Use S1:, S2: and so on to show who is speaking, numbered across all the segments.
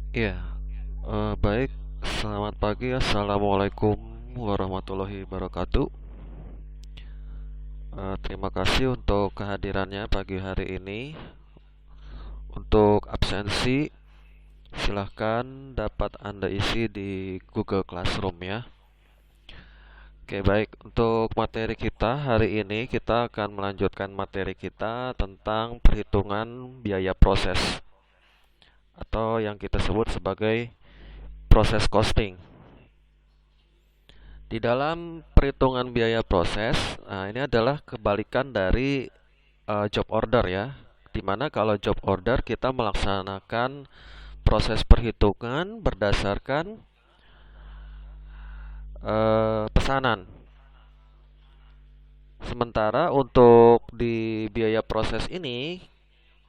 S1: Iya, baik. Selamat pagi. Assalamualaikum warahmatullahi wabarakatuh. Terima kasih untuk kehadirannya pagi hari ini. Untuk absensi, silahkan dapat Anda isi di Google Classroom ya. Oke, baik. Untuk materi kita hari ini, kita akan melanjutkan materi kita tentang perhitungan biaya proses atau yang kita sebut sebagai proses costing. Di dalam perhitungan biaya proses, ini adalah kebalikan dari job order ya. Dimana kalau job order kita melaksanakan proses perhitungan berdasarkan pesanan. Sementara untuk di biaya proses ini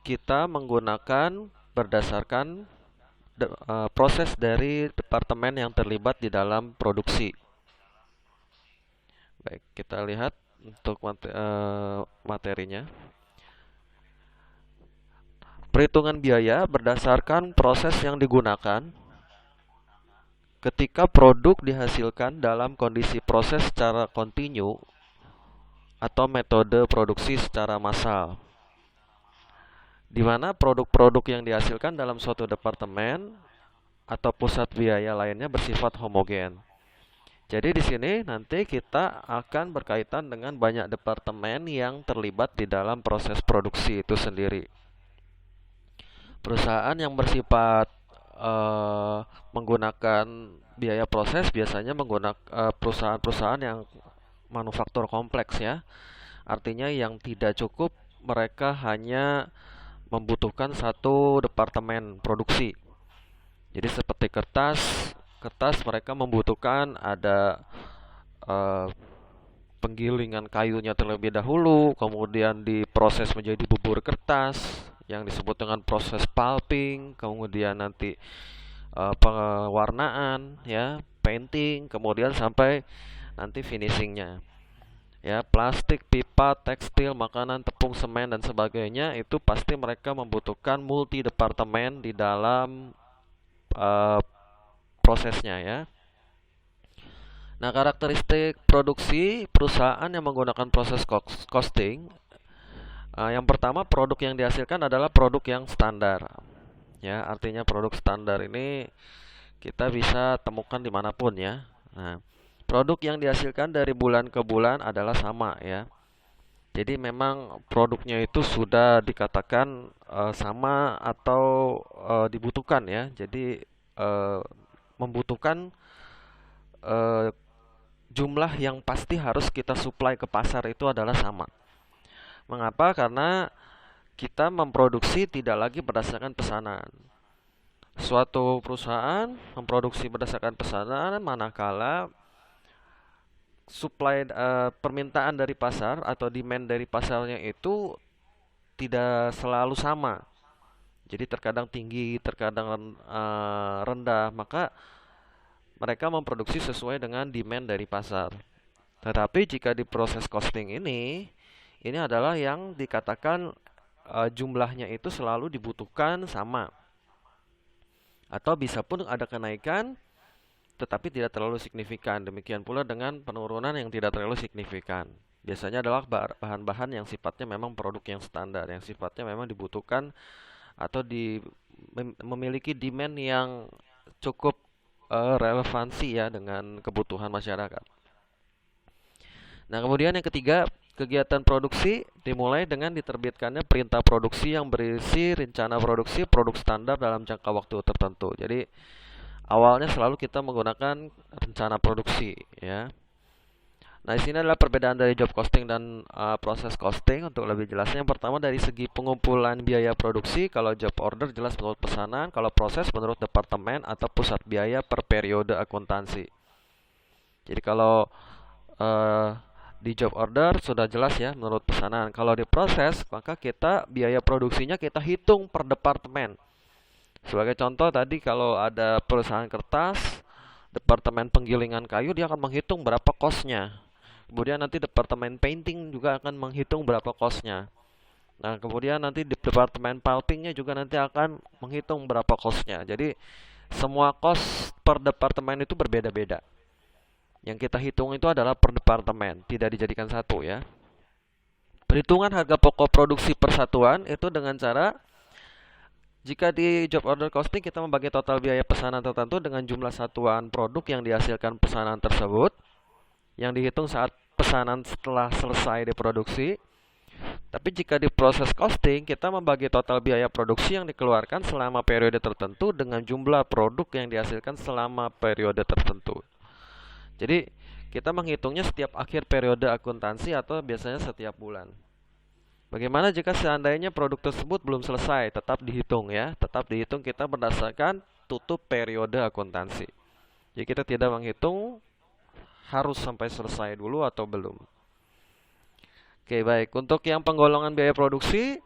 S1: kita menggunakan berdasarkan proses dari departemen yang terlibat di dalam produksi. Baik, kita lihat untuk materinya. Perhitungan biaya berdasarkan proses yang digunakan ketika produk dihasilkan dalam kondisi proses secara kontinu atau metode produksi secara massal, di mana produk-produk yang dihasilkan dalam suatu departemen atau pusat biaya lainnya bersifat homogen. Jadi di sini nanti kita akan berkaitan dengan banyak departemen yang terlibat di dalam proses produksi itu sendiri. Perusahaan yang bersifat menggunakan biaya proses biasanya menggunakan perusahaan-perusahaan yang manufaktur kompleks ya. Artinya yang tidak cukup mereka hanya membutuhkan satu departemen produksi. Jadi seperti kertas mereka membutuhkan ada eh, penggilingan kayunya terlebih dahulu, kemudian diproses menjadi bubur kertas yang disebut dengan proses pulping, kemudian nanti pewarnaan ya, painting, kemudian sampai nanti finishingnya. Ya, plastik, pipa, tekstil, makanan, tepung, semen dan sebagainya itu pasti mereka membutuhkan multi departemen di dalam eh, prosesnya ya. Nah, karakteristik produksi perusahaan yang menggunakan proses costing, yang pertama produk yang dihasilkan adalah produk yang standar. Ya, artinya produk standar ini kita bisa temukan dimanapun ya. Nah, produk yang dihasilkan dari bulan ke bulan adalah sama ya. Jadi memang produknya itu sudah dikatakan sama atau dibutuhkan ya. Jadi membutuhkan eh, jumlah yang pasti harus kita supply ke pasar itu adalah sama. Mengapa? Karena kita memproduksi tidak lagi berdasarkan pesanan. Suatu perusahaan memproduksi berdasarkan pesanan manakala supply permintaan dari pasar atau demand dari pasarnya itu tidak selalu sama. Jadi terkadang tinggi, terkadang rendah, maka mereka memproduksi sesuai dengan demand dari pasar. Tetapi jika di proses costing ini adalah yang dikatakan jumlahnya itu selalu dibutuhkan sama. Atau bisa pun ada kenaikan tetapi tidak terlalu signifikan. Demikian pula dengan penurunan yang tidak terlalu signifikan. Biasanya adalah bahan-bahan yang sifatnya memang produk yang standar, yang sifatnya memang dibutuhkan atau memiliki demand yang cukup relevansi ya dengan kebutuhan masyarakat. Nah, kemudian yang ketiga, kegiatan produksi dimulai dengan diterbitkannya perintah produksi yang berisi rencana produksi produk standar dalam jangka waktu tertentu. Jadi, awalnya selalu kita menggunakan rencana produksi ya. Nah, di sini adalah perbedaan dari job costing dan proses costing. Untuk lebih jelasnya, yang pertama dari segi pengumpulan biaya produksi, kalau job order jelas menurut pesanan, kalau proses menurut departemen atau pusat biaya per periode akuntansi. Jadi kalau uh, di job order sudah jelas ya menurut pesanan. Kalau di proses, maka kita biaya produksinya kita hitung per departemen. Sebagai contoh tadi kalau ada perusahaan kertas, departemen penggilingan kayu dia akan menghitung berapa kosnya. Kemudian nanti departemen painting juga akan menghitung berapa kosnya. Nah, kemudian nanti di departemen pulpingnya juga nanti akan menghitung berapa kosnya. Jadi semua cost per departemen itu berbeda-beda. Yang kita hitung itu adalah per departemen, tidak dijadikan satu ya. Perhitungan harga pokok produksi persatuan itu dengan cara jika di job order costing kita membagi total biaya pesanan tertentu dengan jumlah satuan produk yang dihasilkan pesanan tersebut yang dihitung saat pesanan setelah selesai diproduksi. Tapi jika di proses costing kita membagi total biaya produksi yang dikeluarkan selama periode tertentu dengan jumlah produk yang dihasilkan selama periode tertentu. Jadi kita menghitungnya setiap akhir periode akuntansi atau biasanya setiap bulan. Bagaimana jika seandainya produk tersebut belum selesai? Tetap dihitung ya. Tetap dihitung kita berdasarkan tutup periode akuntansi. Jadi kita tidak menghitung harus sampai selesai dulu atau belum. Oke, baik. Untuk yang penggolongan biaya produksi,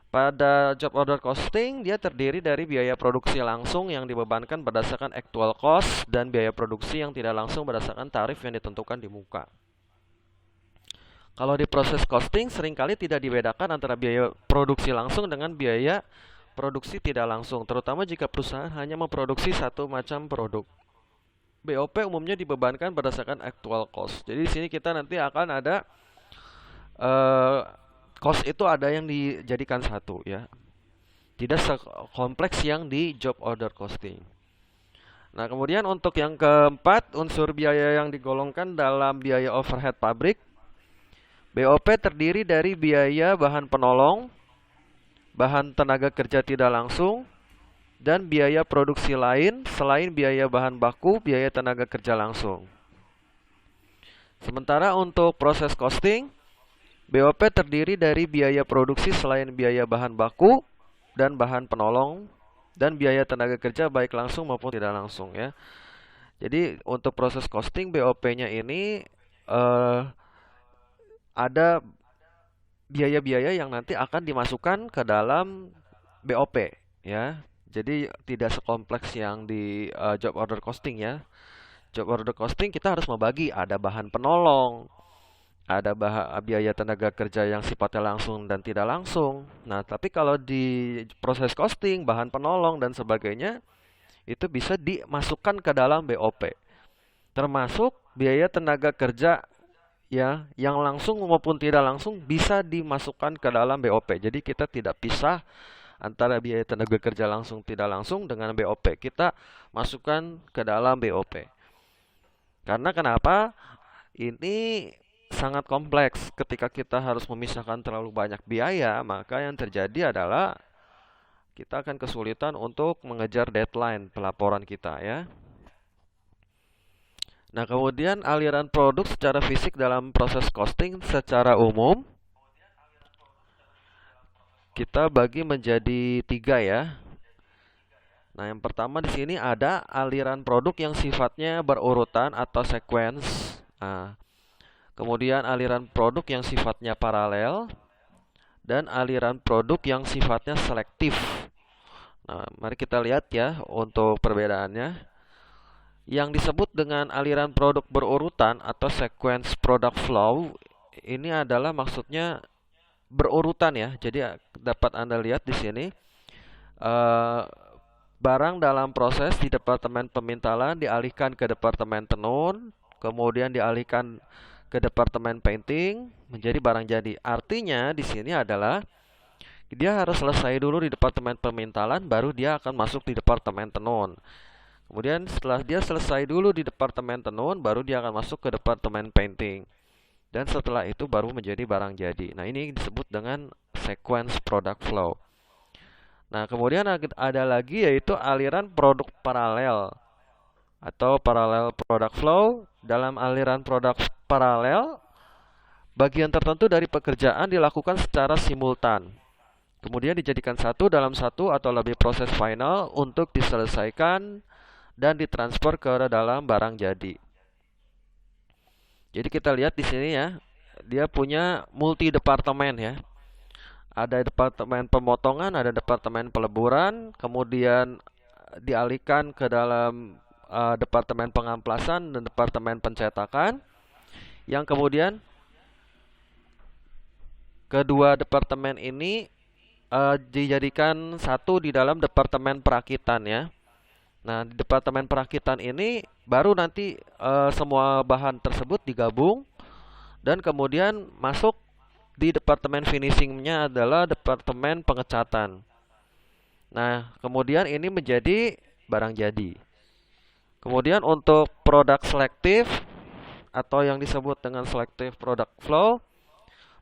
S1: pada job order costing dia terdiri dari biaya produksi langsung yang dibebankan berdasarkan actual cost dan biaya produksi yang tidak langsung berdasarkan tarif yang ditentukan di muka. Kalau di proses costing seringkali tidak dibedakan antara biaya produksi langsung dengan biaya produksi tidak langsung, terutama jika perusahaan hanya memproduksi satu macam produk. BOP umumnya dibebankan berdasarkan actual cost. Jadi di sini kita nanti akan ada cost itu ada yang dijadikan satu ya. Tidak sekompleks yang di job order costing. Nah, kemudian untuk yang keempat, unsur biaya yang digolongkan dalam biaya overhead pabrik. BOP terdiri dari biaya bahan penolong, bahan tenaga kerja tidak langsung, dan biaya produksi lain selain biaya bahan baku, biaya tenaga kerja langsung. Sementara untuk proses costing, BOP terdiri dari biaya produksi selain biaya bahan baku dan bahan penolong, dan biaya tenaga kerja baik langsung maupun tidak langsung ya. Jadi untuk proses costing BOP-nya ini ada biaya-biaya yang nanti akan dimasukkan ke dalam BOP ya. Jadi tidak sekompleks yang di job order costing ya. Job order costing kita harus membagi, ada bahan penolong, ada biaya tenaga kerja yang sifatnya langsung dan tidak langsung. Nah, tapi kalau di proses costing, bahan penolong dan sebagainya itu bisa dimasukkan ke dalam BOP. Termasuk biaya tenaga kerja ya, yang langsung maupun tidak langsung bisa dimasukkan ke dalam BOP. Jadi kita tidak pisah antara biaya tenaga kerja langsung tidak langsung dengan BOP. Kita masukkan ke dalam BOP. Karena kenapa? Ini sangat kompleks. Ketika kita harus memisahkan terlalu banyak biaya, maka yang terjadi adalah kita akan kesulitan untuk mengejar deadline pelaporan kita ya. Nah, kemudian aliran produk secara fisik dalam proses costing secara umum kita bagi menjadi 3 ya. Nah, yang pertama di sini ada aliran produk yang sifatnya berurutan atau sequence. Nah, kemudian aliran produk yang sifatnya paralel dan aliran produk yang sifatnya selektif. Nah, mari kita lihat ya untuk perbedaannya. Yang disebut dengan aliran produk berurutan atau sequence product flow ini adalah maksudnya berurutan ya. Jadi dapat Anda lihat di sini barang dalam proses di departemen pemintalan dialihkan ke departemen tenun, kemudian dialihkan ke departemen painting menjadi barang jadi. Artinya di sini adalah dia harus selesai dulu di departemen pemintalan baru dia akan masuk di departemen tenun. Kemudian setelah dia selesai dulu di departemen tenun, baru dia akan masuk ke departemen painting. Dan setelah itu baru menjadi barang jadi. Nah, ini disebut dengan sequence product flow. Nah, kemudian ada lagi yaitu aliran produk paralel atau parallel product flow. Dalam aliran produk paralel, bagian tertentu dari pekerjaan dilakukan secara simultan. Kemudian dijadikan satu dalam satu atau lebih proses final untuk diselesaikan dan ditransfer ke dalam barang jadi. Jadi kita lihat di sini ya, dia punya multi departemen ya. Ada departemen pemotongan, ada departemen peleburan, kemudian dialihkan ke dalam departemen pengamplasan dan departemen pencetakan. Yang kemudian kedua departemen ini dijadikan satu di dalam departemen perakitan ya. Nah, di departemen perakitan ini baru nanti semua bahan tersebut digabung dan kemudian masuk di departemen finishingnya adalah departemen pengecatan. Nah, kemudian ini menjadi barang jadi. Kemudian untuk produk selektif atau yang disebut dengan selective product flow,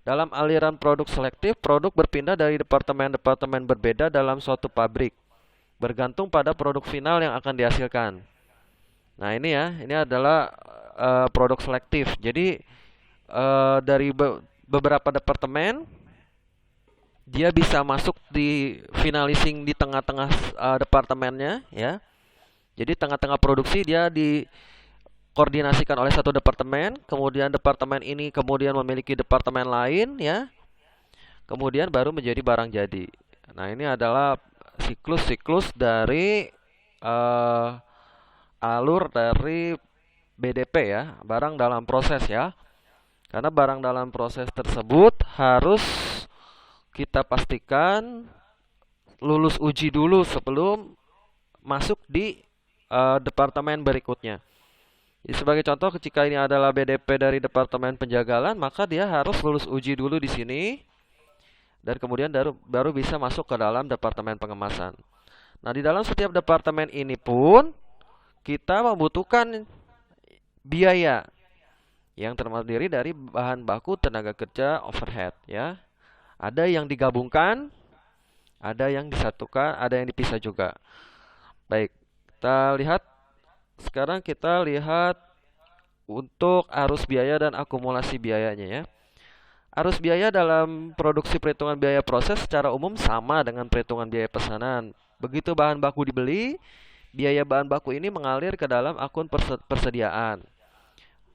S1: dalam aliran produk selektif, produk berpindah dari departemen-departemen berbeda dalam suatu pabrik, bergantung pada produk final yang akan dihasilkan. Nah, ini ya, ini adalah produk selektif. Jadi dari beberapa departemen dia bisa masuk di finishing di tengah-tengah departemennya ya. Jadi tengah-tengah produksi dia dikoordinasikan oleh satu departemen, kemudian departemen ini kemudian memiliki departemen lain ya. Kemudian baru menjadi barang jadi. Nah, ini adalah siklus-siklus dari alur dari BDP ya, barang dalam proses ya. Karena barang dalam proses tersebut harus kita pastikan lulus uji dulu sebelum masuk di departemen berikutnya. Jadi sebagai contoh, ketika ini adalah BDP dari departemen penjagalan, maka dia harus lulus uji dulu di sini dan kemudian baru bisa masuk ke dalam departemen pengemasan. Nah, di dalam setiap departemen ini pun kita membutuhkan biaya yang terdiri dari bahan baku, tenaga kerja, overhead ya. Ada yang digabungkan, ada yang disatukan, ada yang dipisah juga. Baik, kita lihat untuk arus biaya dan akumulasi biayanya ya. Arus biaya dalam produksi perhitungan biaya proses secara umum sama dengan perhitungan biaya pesanan. Begitu bahan baku dibeli, biaya bahan baku ini mengalir ke dalam akun persediaan.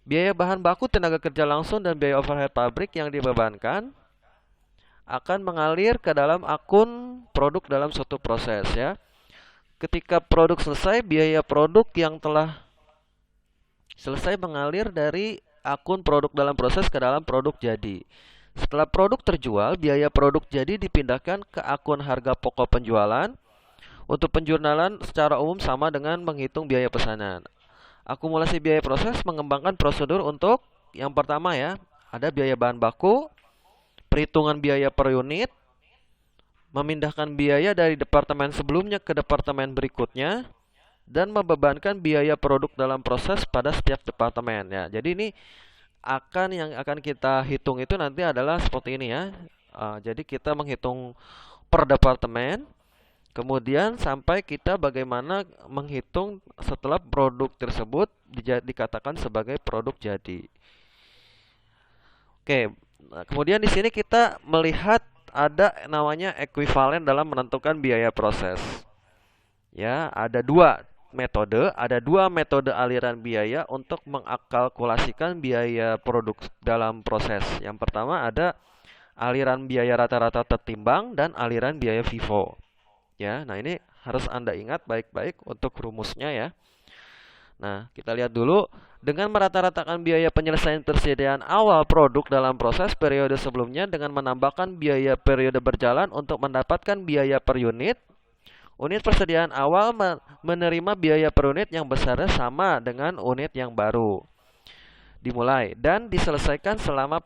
S1: Biaya bahan baku, tenaga kerja langsung, dan biaya overhead pabrik yang dibebankan akan mengalir ke dalam akun produk dalam suatu proses ya. Ketika produk selesai, biaya produk yang telah selesai mengalir dari akun produk dalam proses ke dalam produk jadi. Setelah produk terjual, biaya produk jadi dipindahkan ke akun harga pokok penjualan. Untuk penjurnalan secara umum sama dengan menghitung biaya pesanan. Akumulasi biaya proses mengembangkan prosedur untuk yang pertama ya, ada biaya bahan baku, perhitungan biaya per unit, memindahkan biaya dari departemen sebelumnya ke departemen berikutnya, dan membebankan biaya produk dalam proses pada setiap departemen ya. Jadi ini yang akan kita hitung itu nanti adalah seperti ini ya. Jadi kita menghitung per departemen, kemudian sampai kita bagaimana menghitung setelah produk tersebut dikatakan sebagai produk jadi. Oke, kemudian di sini kita melihat ada namanya ekuivalen dalam menentukan biaya proses. Ya, ada dua metode aliran biaya untuk mengkalkulasikan biaya produk dalam proses. Yang pertama ada aliran biaya rata-rata tertimbang dan aliran biaya FIFO. Ya, nah ini harus Anda ingat baik-baik untuk rumusnya ya. Nah, kita lihat dulu. Dengan merata-ratakan biaya penyelesaian persediaan awal produk dalam proses periode sebelumnya dengan menambahkan biaya periode berjalan untuk mendapatkan biaya per unit, unit persediaan awal menerima biaya per unit yang besarnya sama dengan unit yang baru. Dimulai dan diselesaikan selama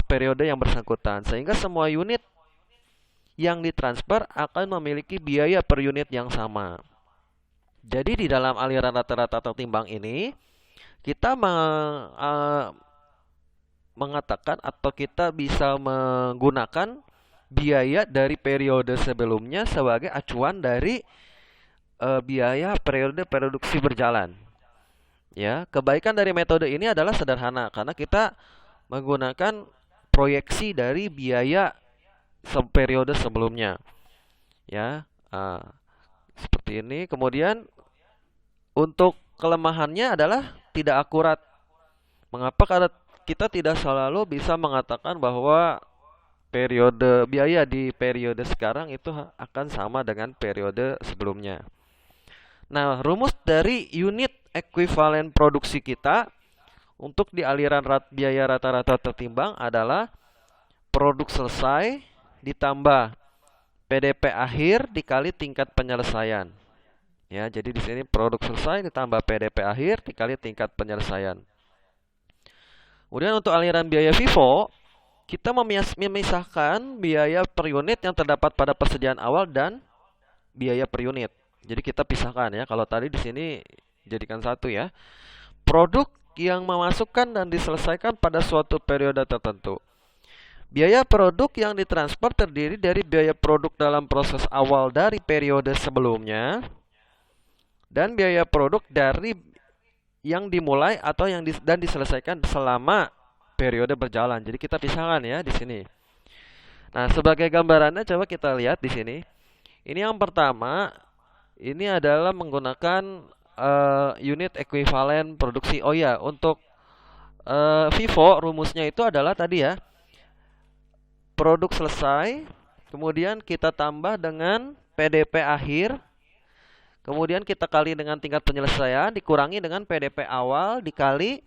S1: periode yang bersangkutan, sehingga semua unit yang ditransfer akan memiliki biaya per unit yang sama. Jadi di dalam aliran rata-rata tertimbang ini kita mengatakan atau kita bisa menggunakan biaya dari periode sebelumnya sebagai acuan dari biaya periode produksi berjalan. Ya, kebaikan dari metode ini adalah sederhana karena kita menggunakan proyeksi dari biaya periode sebelumnya. Ya, seperti ini. Kemudian untuk kelemahannya adalah tidak akurat. Mengapa? Karena kita tidak selalu bisa mengatakan bahwa periode biaya di periode sekarang itu akan sama dengan periode sebelumnya. Nah, rumus dari unit ekuivalen produksi kita untuk di aliran biaya rata-rata tertimbang adalah produk selesai ditambah PDP akhir dikali tingkat penyelesaian. Ya, jadi di sini produk selesai ditambah PDP akhir dikali tingkat penyelesaian. Kemudian untuk aliran biaya FIFO, kita memisahkan biaya per unit yang terdapat pada persediaan awal dan biaya per unit. Jadi kita pisahkan ya. Kalau tadi di sini jadikan satu ya. Produk yang memasukkan dan diselesaikan pada suatu periode tertentu. Biaya produk yang ditransfer terdiri dari biaya produk dalam proses awal dari periode sebelumnya dan biaya produk dari yang dimulai atau dan diselesaikan selama periode berjalan. Jadi kita pisahkan ya di sini. Nah, sebagai gambarannya coba kita lihat di sini. Ini yang pertama, ini adalah menggunakan unit ekuivalen produksi. Oh ya, untuk FIFO rumusnya itu adalah tadi ya, produk selesai, kemudian kita tambah dengan PDP akhir, kemudian kita kali dengan tingkat penyelesaian, dikurangi dengan PDP awal, dikali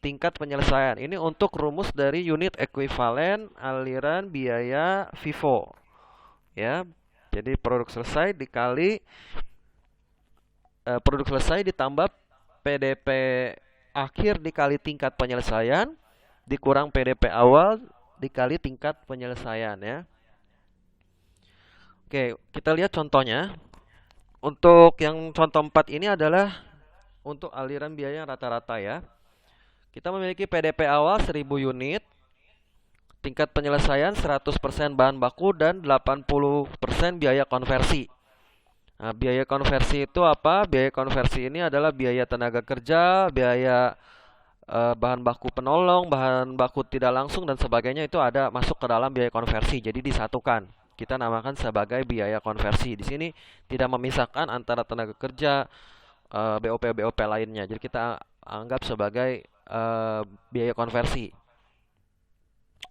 S1: tingkat penyelesaian. Ini untuk rumus dari unit ekuivalen aliran biaya FIFO. Ya, jadi produk selesai dikali produk selesai ditambah PDP akhir dikali tingkat penyelesaian, dikurang PDP awal dikali tingkat penyelesaian ya. Oke, kita lihat contohnya. Untuk yang contoh 4 ini adalah untuk aliran biaya rata-rata ya. Kita memiliki PDP awal 1000 unit, tingkat penyelesaian 100% bahan baku dan 80% biaya konversi. Nah, biaya konversi itu apa? Biaya konversi ini adalah biaya tenaga kerja, biaya bahan baku penolong, bahan baku tidak langsung dan sebagainya itu ada masuk ke dalam biaya konversi. Jadi disatukan. Kita namakan sebagai biaya konversi. Di sini tidak memisahkan antara tenaga kerja, BOP lainnya. Jadi kita anggap sebagai biaya konversi.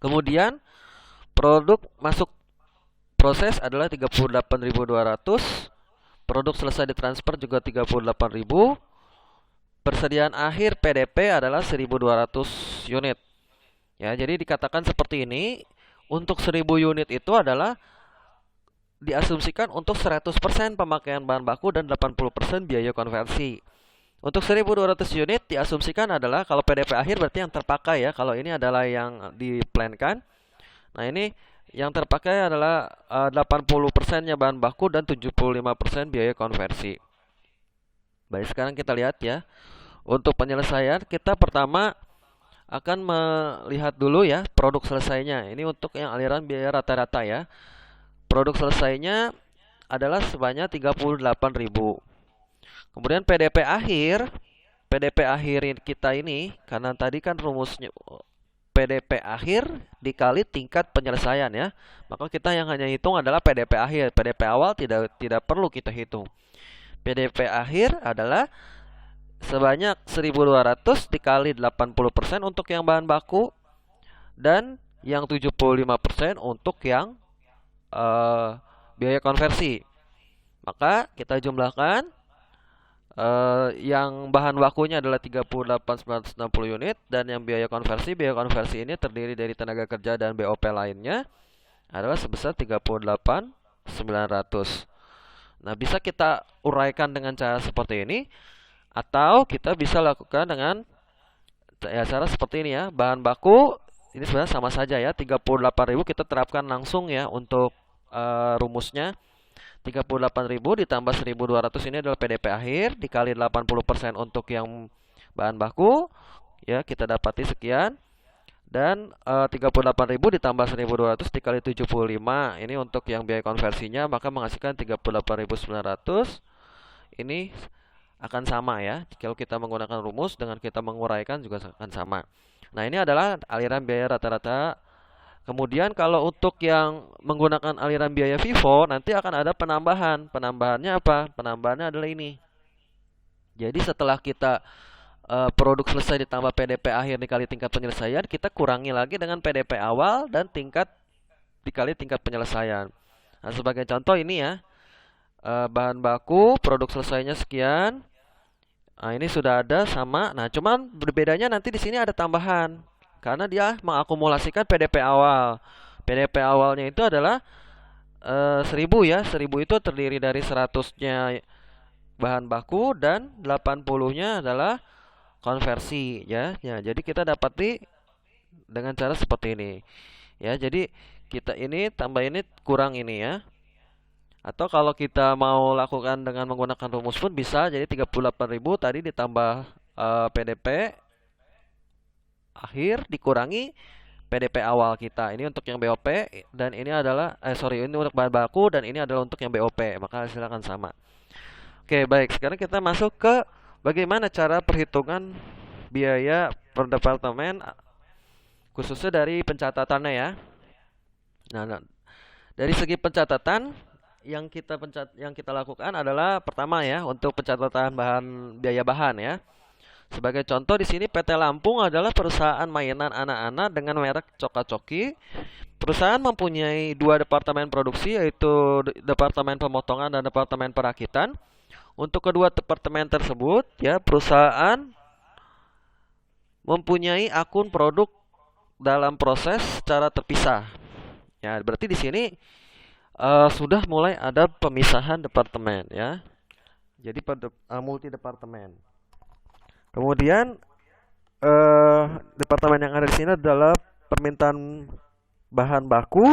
S1: Kemudian produk masuk proses adalah 38.200. Produk selesai ditransfer juga 38.000. Persediaan akhir PDP adalah 1.200 unit. Ya, jadi dikatakan seperti ini, untuk 1.000 unit itu adalah diasumsikan untuk 100% pemakaian bahan baku dan 80% biaya konversi. Untuk 1.200 unit diasumsikan adalah kalau PDP akhir berarti yang terpakai ya. Kalau ini adalah yang diplankan. Nah, ini yang terpakai adalah 80%-nya bahan baku dan 75% biaya konversi. Baik, sekarang kita lihat ya. Untuk penyelesaian, kita pertama akan melihat dulu ya produk selesainya. Ini untuk yang aliran biaya rata-rata ya. Produk selesainya adalah sebanyak 38.000. Kemudian PDP akhir kita ini, karena tadi kan rumusnya PDP akhir dikali tingkat penyelesaian ya. Maka kita yang hanya hitung adalah PDP akhir. PDP awal tidak perlu kita hitung. PDP akhir adalah sebanyak 1.200 dikali 80% untuk yang bahan baku dan yang 75% untuk yang biaya konversi. Maka kita jumlahkan yang bahan bakunya adalah 38.960 unit dan yang biaya konversi ini terdiri dari tenaga kerja dan BOP lainnya adalah sebesar 38.900. Nah, bisa kita uraikan dengan cara seperti ini atau kita bisa lakukan dengan cara seperti ini ya. Bahan baku ini sebenarnya sama saja ya, 38.000 kita terapkan langsung ya untuk rumusnya. 38.000 ditambah 1.200 ini adalah PDP akhir dikali 80% untuk yang bahan baku ya, kita dapati sekian. Dan 38.000 ditambah 1.200 dikali 75 ini untuk yang biaya konversinya, maka menghasilkan 38.900. Ini akan sama ya. Kalau kita menggunakan rumus dengan kita menguraikan juga akan sama. Nah, ini adalah aliran biaya rata-rata. Kemudian kalau untuk yang menggunakan aliran biaya FIFO nanti akan ada penambahan. Penambahannya apa? Penambahannya adalah ini. Jadi setelah kita produk selesai ditambah PDP akhir dikali tingkat penyelesaian, kita kurangi lagi dengan PDP awal dan tingkat dikali tingkat penyelesaian. Nah, sebagai contoh ini ya, bahan baku produk selesainya sekian. Nah, ini sudah ada sama. Nah, cuman berbedanya nanti di sini ada tambahan karena dia mengakumulasikan PDP awal. PDP awalnya itu adalah 1.000 ya. 1.000 itu terdiri dari 100-nya bahan baku dan 80-nya adalah konversi ya. Ya, jadi kita dapati dengan cara seperti ini. Ya, jadi kita ini tambah ini kurang ini ya. Atau kalau kita mau lakukan dengan menggunakan rumus pun bisa. Jadi 38.000 tadi ditambah PDP akhir dikurangi PDP awal kita. Ini untuk yang BOP dan ini adalah ini untuk bahan baku dan ini adalah untuk yang BOP. Maka hasilnya akan sama. Oke, baik. Sekarang kita masuk ke bagaimana cara perhitungan biaya per departemen khususnya dari pencatatannya ya. Nah, dari segi pencatatan yang kita lakukan adalah pertama ya untuk pencatatan biaya bahan ya. Sebagai contoh di sini PT Lampung adalah perusahaan mainan anak-anak dengan merek Coka-Coki. Perusahaan mempunyai dua departemen produksi yaitu departemen pemotongan dan departemen perakitan. Untuk kedua departemen tersebut ya perusahaan mempunyai akun produk dalam proses secara terpisah. Ya, berarti di sini sudah mulai ada pemisahan departemen ya. Jadi multi departemen. Kemudian departemen yang ada di sini adalah permintaan bahan baku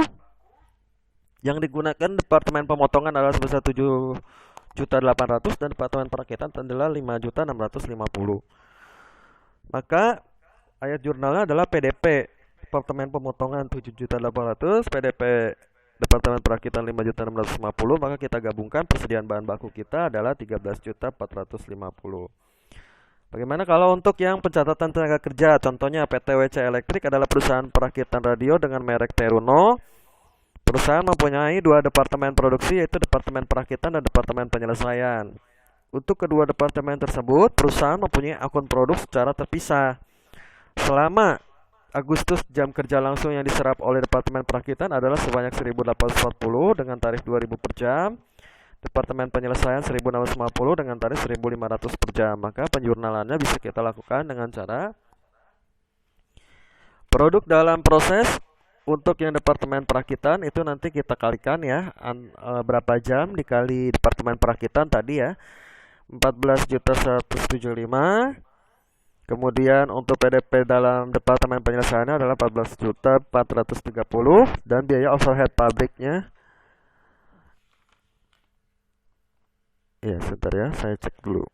S1: yang digunakan departemen pemotongan adalah sebesar 7.800.000 dan departemen perakitan adalah 5.650.000. Maka ayat jurnalnya adalah PDP departemen pemotongan 7.800.000, PDP departemen perakitan 5.650.000, maka kita gabungkan persediaan bahan baku kita adalah 13.450.000. Bagaimana kalau untuk yang pencatatan tenaga kerja? Contohnya PT WC Elektrik adalah perusahaan perakitan radio dengan merek Teruno. Perusahaan mempunyai dua departemen produksi yaitu departemen perakitan dan departemen penyelesaian. Untuk kedua departemen tersebut, perusahaan mempunyai akun produk secara terpisah. Selama Agustus jam kerja langsung yang diserap oleh departemen perakitan adalah sebanyak 1.840 dengan tarif 2.000 per jam. Departemen penyelesaian 1.650 dengan tarif 1.500 per jam. Maka penjurnalannya bisa kita lakukan dengan cara produk dalam proses. Untuk yang departemen perakitan itu nanti kita kalikan ya berapa jam dikali departemen perakitan tadi ya 14.175. Kemudian untuk PDP dalam departemen penyelesaiannya adalah 14.430 dan biaya overhead pabriknya ya sebentar ya saya cek dulu.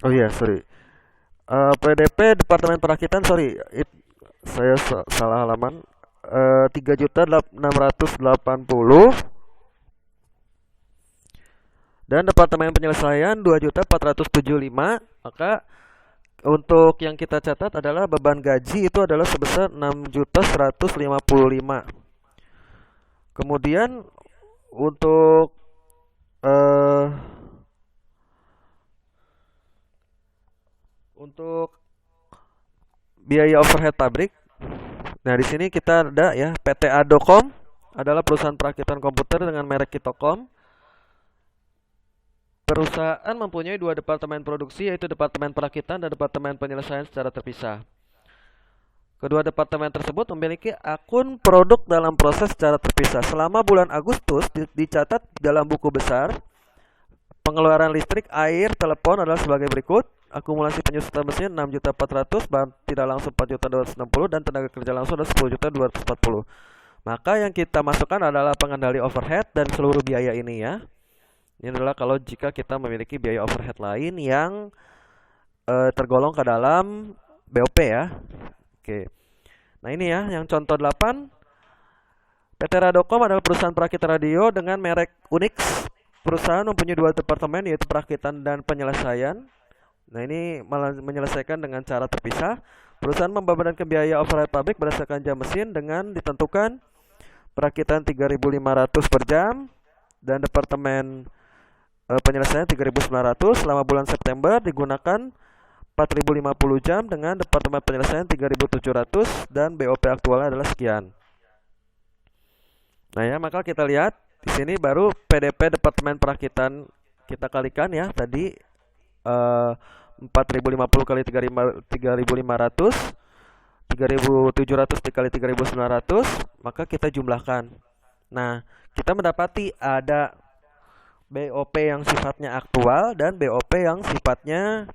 S1: Oh iya sorry, PDP departemen perakitan saya salah halaman. 3.680 dan departemen penyelesaian 2.475. Maka untuk yang kita catat adalah beban gaji itu adalah sebesar 6.155. Kemudian untuk biaya overhead pabrik. Nah, di sini kita ada ya PT Adocom adalah perusahaan perakitan komputer dengan merek Kitocom. Perusahaan mempunyai dua departemen produksi yaitu departemen perakitan dan departemen penyelesaian secara terpisah. Kedua departemen tersebut memiliki akun produk dalam proses secara terpisah. Selama bulan Agustus dicatat dalam buku besar pengeluaran listrik, air, telepon adalah sebagai berikut. Akumulasi penyusutan mesin 6.400.000, bahan tidak langsung 4.260.000 dan tenaga kerja langsung adalah 10.240.000. Maka yang kita masukkan adalah pengendali overhead dan seluruh biaya ini ya. Ini adalah kalau jika kita memiliki biaya overhead lain yang tergolong ke dalam BOP ya. Oke. Nah, ini ya yang contoh 8. PT Radocom adalah perusahaan perakitan radio dengan merek Unix. Perusahaan mempunyai dua departemen yaitu perakitan dan penyelesaian. Nah, ini menyelesaikan dengan cara terpisah. Perusahaan membebankan biaya overhead pabrik berdasarkan jam mesin dengan ditentukan perakitan 3.500 per jam dan departemen penyelesaian 3.900 selama bulan September digunakan 4.050 jam dengan departemen penyelesaian 3.700 dan BOP aktualnya adalah sekian. Nah ya, maka kita lihat di sini baru PDP departemen perakitan kita kalikan ya tadi 4.050 kali 3.500, 3.700 dikali 3.900, maka kita jumlahkan. Nah, kita mendapati ada BOP yang sifatnya aktual dan BOP yang sifatnya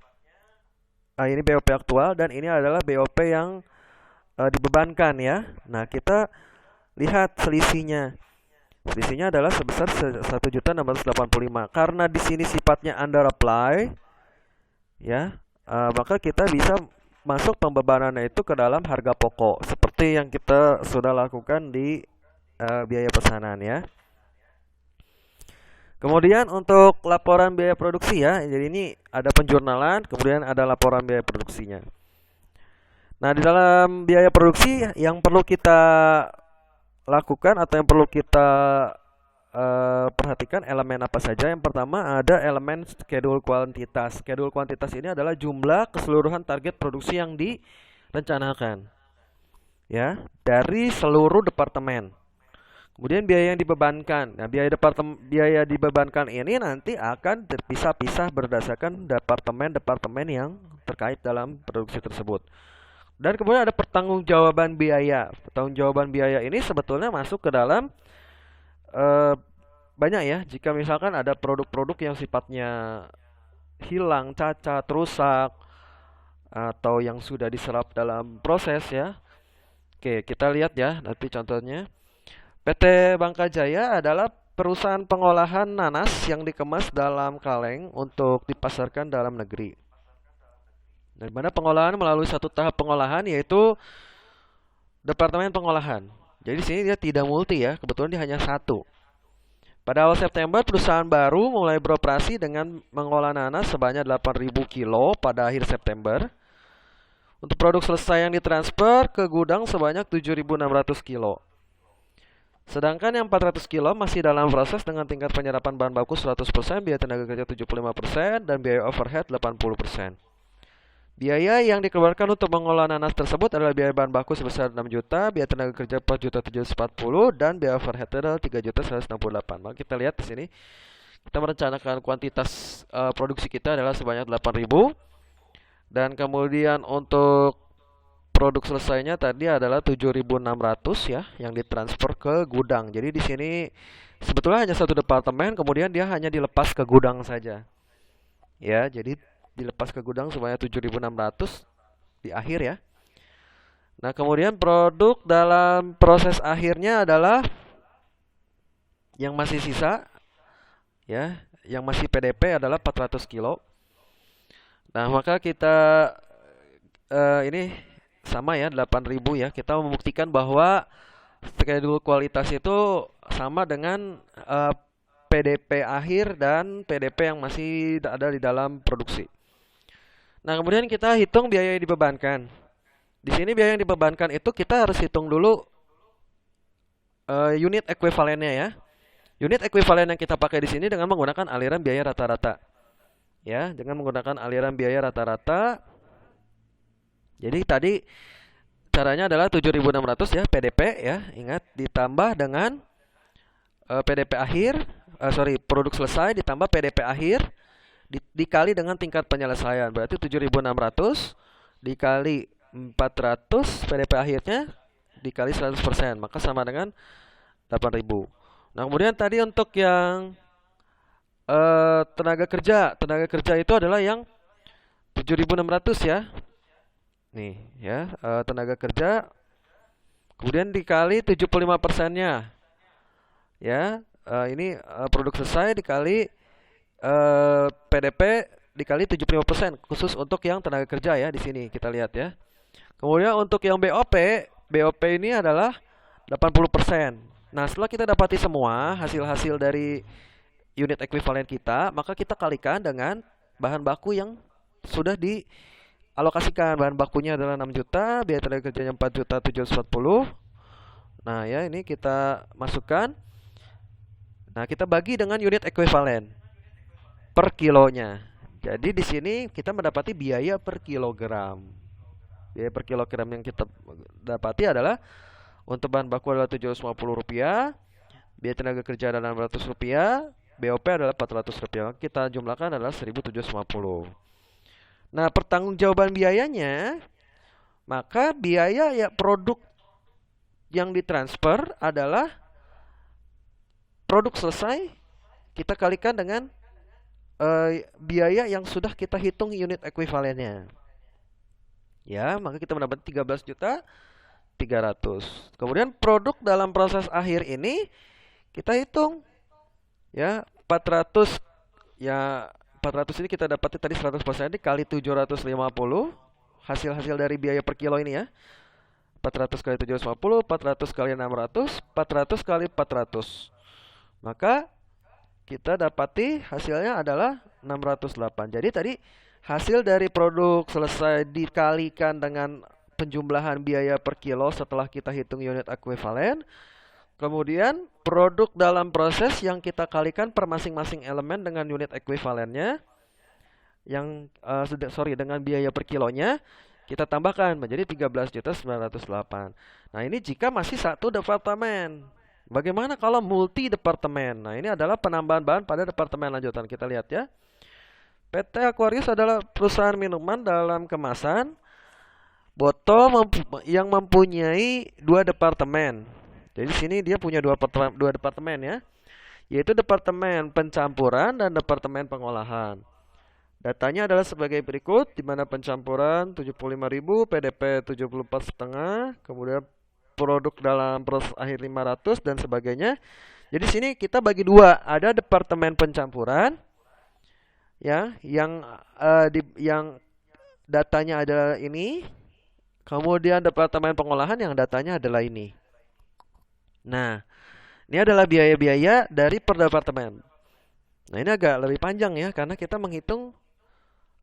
S1: ini BOP aktual dan ini adalah BOP yang dibebankan ya. Nah, kita lihat selisihnya. Selisihnya adalah sebesar 1.685. Karena di sini sifatnya under apply ya, maka kita bisa masuk pembebanannya itu ke dalam harga pokok seperti yang kita sudah lakukan di biaya pesanan ya. Kemudian untuk laporan biaya produksi ya, jadi ini ada penjurnalan, kemudian ada laporan biaya produksinya. Nah, di dalam biaya produksi yang perlu kita lakukan atau yang perlu kita perhatikan elemen apa saja. Yang pertama ada elemen schedule kuantitas. Schedule kuantitas ini adalah jumlah keseluruhan target produksi yang direncanakan ya dari seluruh departemen. Kemudian biaya yang dibebankan. Nah, biaya dibebankan ini nanti akan terpisah-pisah berdasarkan departemen-departemen yang terkait dalam produksi tersebut. Dan kemudian ada pertanggungjawaban biaya. Pertanggungjawaban biaya ini sebetulnya masuk ke dalam banyak ya. Jika misalkan ada produk-produk yang sifatnya hilang, cacat, rusak, atau yang sudah diserap dalam proses ya. Oke, kita lihat ya nanti contohnya. PT Bangka Jaya adalah perusahaan pengolahan nanas yang dikemas dalam kaleng untuk dipasarkan dalam negeri. Di mana pengolahan melalui satu tahap pengolahan yaitu departemen pengolahan. Jadi di sini dia tidak multi ya, kebetulan dia hanya satu. Pada awal September perusahaan baru mulai beroperasi dengan mengolah nanas sebanyak 8.000 kilo pada akhir September. Untuk produk selesai yang ditransfer ke gudang sebanyak 7.600 kilo. Sedangkan yang 400 kilo masih dalam proses dengan tingkat penyerapan bahan baku 100%, biaya tenaga kerja 75%, dan biaya overhead 80%. Biaya yang dikeluarkan untuk mengolah nanas tersebut adalah biaya bahan baku sebesar 6 juta, biaya tenaga kerja 4.740, dan biaya overhead adalah 3.168. Maka kita lihat di sini, kita merencanakan kuantitas produksi kita adalah sebanyak 8.000, dan kemudian untuk produk selesainya tadi adalah 7.600 ya yang ditransfer ke gudang. Jadi di sini sebetulnya hanya satu departemen, kemudian dia hanya dilepas ke gudang saja. Ya, jadi dilepas ke gudang sebanyak 7.600 di akhir ya. Nah, kemudian produk dalam proses akhirnya adalah yang masih sisa ya, yang masih PDP adalah 400 kilo. Nah, maka kita ini sama ya 8.000 ya. Kita membuktikan bahwa schedule kualitas itu sama dengan PDP akhir dan PDP yang masih ada di dalam produksi. Nah, kemudian kita hitung biaya yang dibebankan. Di sini biaya yang dibebankan itu kita harus hitung dulu unit ekuivalennya ya. Unit ekuivalen yang kita pakai di sini dengan menggunakan aliran biaya rata-rata. Ya, dengan menggunakan aliran biaya rata-rata. Jadi tadi caranya adalah 7.600 ya PDP ya, ingat ditambah dengan PDP akhir, produk selesai ditambah PDP akhir dikali dengan tingkat penyelesaian. Berarti 7.600 dikali 400 PDP akhirnya dikali 100%, maka sama dengan 8.000. Nah, kemudian tadi untuk yang tenaga kerja itu adalah yang 7.600 ya. Nih ya, tenaga kerja kemudian dikali 75%-nya. Ya, ini produk selesai dikali PDP dikali 75% khusus untuk yang tenaga kerja ya di sini kita lihat ya. Kemudian untuk yang BOP ini adalah 80%. Nah, setelah kita dapati semua hasil-hasil dari unit ekuivalen kita, maka kita kalikan dengan bahan baku yang sudah dialokasikan. Bahan bakunya adalah 6 juta, biaya tenaga kerjanya 4.740. Nah, ya ini kita masukkan. Nah, kita bagi dengan unit ekuivalen per kilonya. Jadi di sini kita mendapati biaya per kilogram. Biaya per kilogram yang kita dapati adalah untuk bahan baku adalah Rp750, biaya tenaga kerja adalah Rp600, BOP adalah Rp400. Kita jumlahkan adalah 1.750. Nah, pertanggungjawaban biayanya, maka biaya ya produk yang ditransfer adalah produk selesai kita kalikan dengan biaya yang sudah kita hitung unit ekuivalennya. Ya, maka kita mendapat 13.300.000. Kemudian produk dalam proses akhir ini kita hitung ya 400, ya 400 ini kita dapatnya tadi 100% dikali 750 hasil-hasil dari biaya per kilo ini ya. 400 kali 750, 400 kali 600, 400 kali 400. Maka kita dapati hasilnya adalah 608. Jadi tadi hasil dari produk selesai dikalikan dengan penjumlahan biaya per kilo setelah kita hitung unit ekuivalen. Kemudian produk dalam proses yang kita kalikan per masing-masing elemen dengan unit ekuivalennya, yang dengan biaya per kilonya kita tambahkan menjadi 13.908. Nah, ini jika masih satu departemen. Bagaimana kalau multi departemen? Nah, ini adalah penambahan bahan pada departemen lanjutan. Kita lihat ya. PT Aquarius adalah perusahaan minuman dalam kemasan botol yang mempunyai dua departemen. Jadi di sini dia punya dua departemen ya, yaitu departemen pencampuran dan departemen pengolahan. Datanya adalah sebagai berikut, di mana pencampuran 75.000, PDP 74,5, kemudian produk dalam proses akhir 500 dan sebagainya. Jadi sini kita bagi dua, ada departemen pencampuran ya, yang datanya adalah ini, kemudian departemen pengolahan yang datanya adalah ini. Nah, ini adalah biaya-biaya dari per departemen. Nah, ini agak lebih panjang ya, karena kita menghitung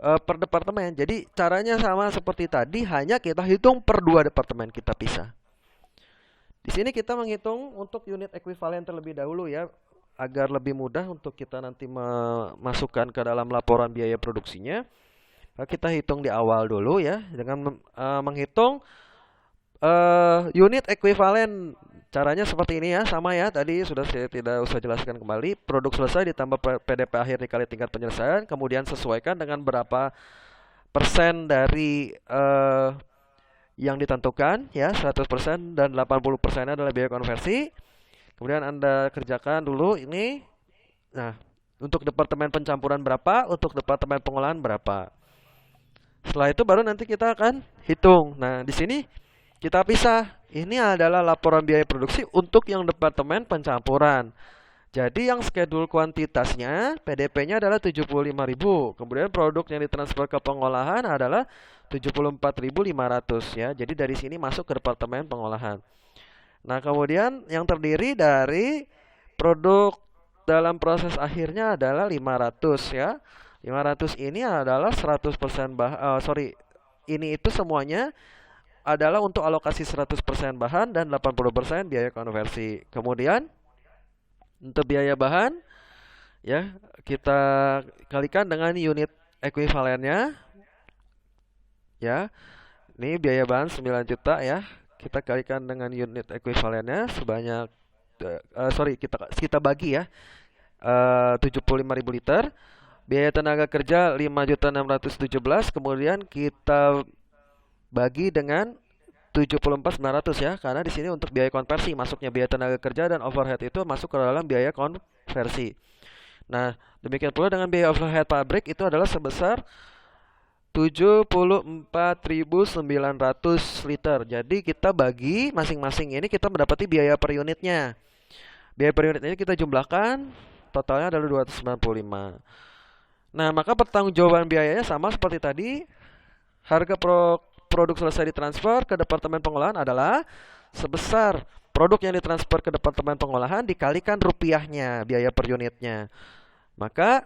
S1: per departemen. Jadi caranya sama seperti tadi, hanya kita hitung per dua departemen, kita pisah. Di sini kita menghitung untuk unit ekuivalen terlebih dahulu ya, agar lebih mudah untuk kita nanti memasukkan ke dalam laporan biaya produksinya. Kita hitung di awal dulu ya, dengan menghitung unit ekuivalen. Caranya seperti ini ya, sama ya, tadi sudah saya tidak usah jelaskan kembali. Produk selesai ditambah PDP akhir dikali tingkat penyelesaian, kemudian sesuaikan dengan berapa persen dari yang ditentukan ya, 100% dan 80% adalah biaya konversi. Kemudian Anda kerjakan dulu ini. Nah, untuk departemen pencampuran berapa, untuk departemen pengolahan berapa. Setelah itu baru nanti kita akan hitung. Nah, di sini kita pisah. Ini adalah laporan biaya produksi untuk yang departemen pencampuran. Jadi yang schedule kuantitasnya, PDP-nya adalah 75.000. Kemudian produk yang ditransfer ke pengolahan adalah 74.500 ya. Jadi dari sini masuk ke departemen pengolahan. Nah, kemudian yang terdiri dari produk dalam proses akhirnya adalah 500 ya. 500 ini adalah 100% ini itu semuanya adalah untuk alokasi 100% bahan dan 80% biaya konversi. Kemudian untuk biaya bahan ya, kita kalikan dengan unit ekuivalennya ya. Ini biaya bahan 9 juta ya. Kita kalikan dengan unit ekuivalennya sebanyak kita bagi ya, 75.000 liter. Biaya tenaga kerja 5.617, kemudian kita bagi dengan 74.900 ya, karena di sini untuk biaya konversi masuknya biaya tenaga kerja dan overhead itu masuk ke dalam biaya konversi. Nah, demikian pula dengan biaya overhead pabrik itu adalah sebesar 74.900 liter. Jadi kita bagi masing-masing ini, kita mendapati biaya per unitnya. Biaya per unit ini kita jumlahkan, totalnya adalah 295. Nah, maka pertanggungjawaban biayanya sama seperti tadi. Harga produk selesai ditransfer ke departemen pengolahan adalah sebesar produk yang ditransfer ke departemen pengolahan dikalikan rupiahnya, biaya per unitnya. Maka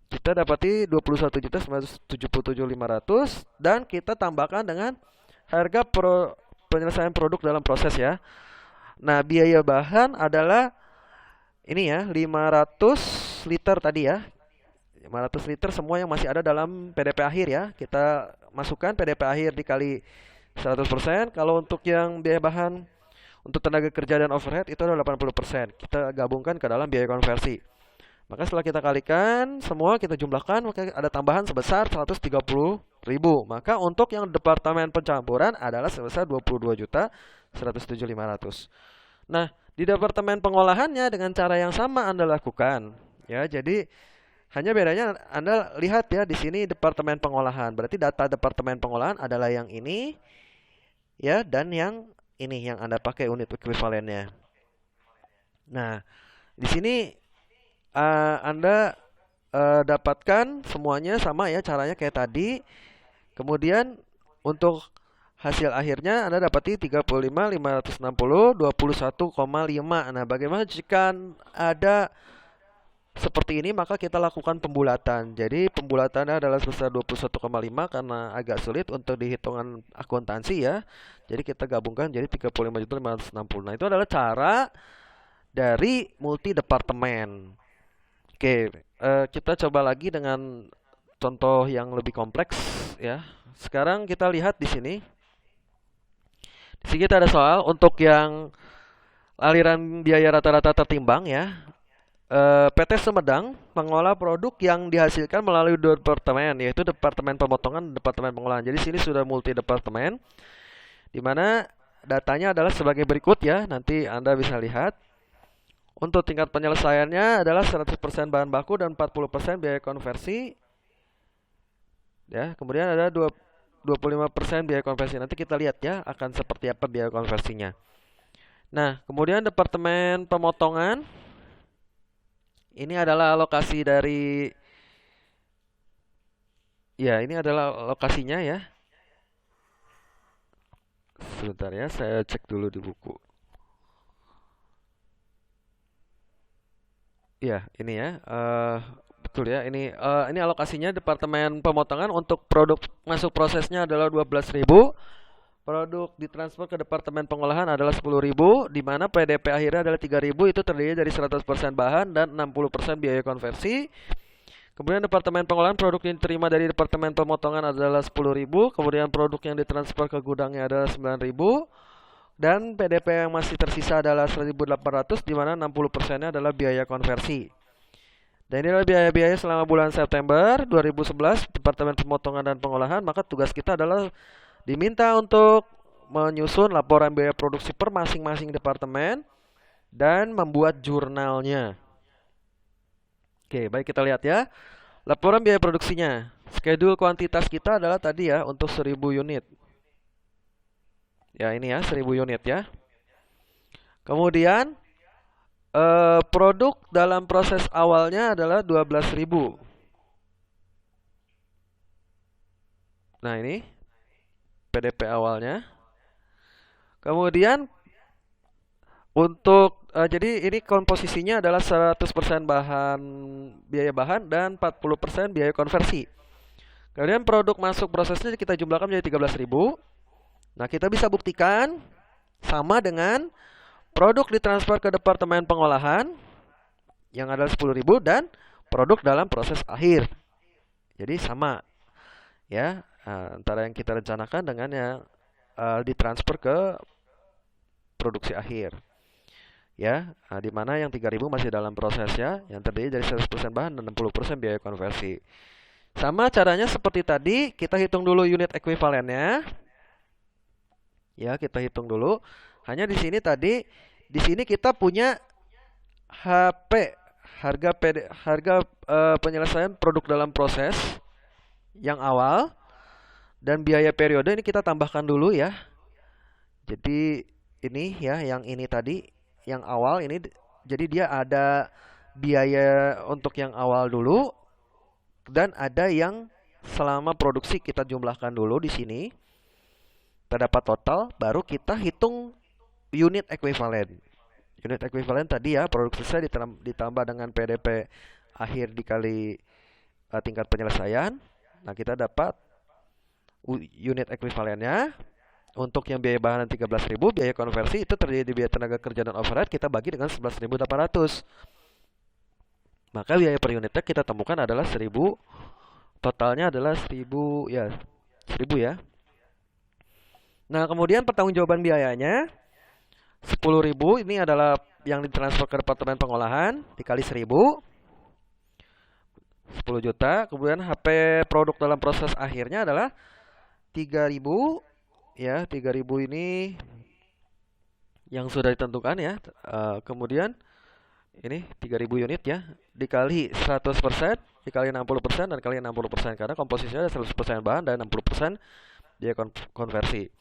S1: kita dapati 21.977.500 dan kita tambahkan dengan harga penyelesaian produk dalam proses ya. Nah, biaya bahan adalah ini ya, 500 liter tadi ya. 500 liter semua yang masih ada dalam PDP akhir ya. Kita masukkan PDP akhir dikali 100%. Kalau untuk yang biaya bahan untuk tenaga kerja dan overhead itu adalah 80%. Kita gabungkan ke dalam biaya konversi. Maka setelah kita kalikan semua, kita jumlahkan, maka ada tambahan sebesar 130.000. Maka untuk yang departemen pencampuran adalah sebesar 22.107.500. Nah, di departemen pengolahannya dengan cara yang sama Anda lakukan. Ya, jadi hanya bedanya Anda lihat ya di sini departemen pengolahan. Berarti data departemen pengolahan adalah yang ini ya dan yang ini yang Anda pakai unit ekuivalennya. Nah, di sini Anda dapatkan semuanya sama ya caranya kayak tadi. Kemudian untuk hasil akhirnya Anda dapati 35, 560, 21,5. Nah, bagaimana jika ada seperti ini maka kita lakukan pembulatan. Jadi pembulatannya adalah sebesar 21,5 karena agak sulit untuk dihitungan akuntansi ya. Jadi kita gabungkan jadi 35.560. Nah, itu adalah cara dari multi departemen. Oke, kita coba lagi dengan contoh yang lebih kompleks ya. Sekarang kita lihat di sini. Di sini kita ada soal untuk yang aliran biaya rata-rata tertimbang ya. PT Sumedang mengolah produk yang dihasilkan melalui dua departemen, yaitu Departemen Pemotongan dan Departemen Pengolahan. Jadi sini sudah multi departemen, di mana datanya adalah sebagai berikut ya. Nanti Anda bisa lihat. Untuk tingkat penyelesaiannya adalah 100% bahan baku dan 40% biaya konversi. Ya, kemudian ada 25% biaya konversi. Nanti kita lihat ya akan seperti apa biaya konversinya. Nah, kemudian Departemen Pemotongan. Ini adalah alokasi dari ya, ini adalah lokasinya ya. Sebentar ya, saya cek dulu di buku. Ya, ini ya. Betul ya. Ini alokasinya Departemen Pemotongan untuk produk masuk prosesnya adalah 12.000. Produk ditransfer ke Departemen Pengolahan adalah 10.000, di mana PDP akhirnya adalah 3.000, itu terdiri dari 100% bahan dan 60% biaya konversi. Kemudian Departemen Pengolahan produk yang diterima dari Departemen Pemotongan adalah 10.000, kemudian produk yang ditransfer ke gudangnya adalah 9.000, dan PDP yang masih tersisa adalah 1.800, di mana 60%-nya adalah biaya konversi. Dan inilah biaya-biaya selama bulan September 2011 Departemen Pemotongan dan Pengolahan. Maka tugas kita adalah diminta untuk menyusun laporan biaya produksi per masing-masing departemen dan membuat jurnalnya. Oke, baik kita lihat ya. Laporan biaya produksinya. Schedule kuantitas kita adalah tadi ya untuk 1000 unit. Ya, ini ya 1000 unit ya. Kemudian produk dalam proses awalnya adalah 12.000. Nah, ini PDP awalnya. Kemudian untuk jadi ini komposisinya adalah 100% biaya bahan dan 40% biaya konversi. Kemudian produk masuk prosesnya kita jumlahkan menjadi 13.000. Nah, kita bisa buktikan sama dengan produk ditransfer ke Departemen Pengolahan yang adalah 10.000 dan produk dalam proses akhir. Jadi sama ya antara yang kita rencanakan dengan yang ditransfer ke produksi akhir. Ya, di mana yang 3.000 masih dalam proses ya, yang terdiri dari 100% bahan dan 60% biaya konversi. Sama caranya seperti tadi, kita hitung dulu unit ekuivalennya. Ya, kita hitung dulu. Hanya di sini tadi, di sini kita punya HP, harga penyelesaian produk dalam proses yang awal dan biaya periode ini kita tambahkan dulu ya. Jadi ini ya, yang ini tadi, yang awal ini, jadi dia ada biaya untuk yang awal dulu dan ada yang selama produksi kita jumlahkan dulu di sini. Terdapat total, baru kita hitung unit ekuivalen. Unit ekuivalen tadi ya, produk selesai ditambah dengan PDP akhir dikali tingkat penyelesaian. Nah, kita dapat unit ekuivalennya. Untuk yang biaya bahan 13.000, biaya konversi itu terdiri dari biaya tenaga kerja dan overhead kita bagi dengan 11.800. Maka biaya per unitnya kita temukan adalah 1.000. Totalnya adalah 1.000 ya. 1.000 ya. Nah, kemudian pertanggungjawaban biayanya 10.000 ini adalah yang ditransfer ke Departemen Pengolahan dikali 1.000. 10 juta. Kemudian HP produk dalam proses akhirnya adalah 3.000. Ya, 3.000 ini yang sudah ditentukan ya. Kemudian ini 3.000 unit ya. dikali 100% dikali 60% dan kali 60%, karena komposisinya ada 100% bahan dan 60% dia konversi.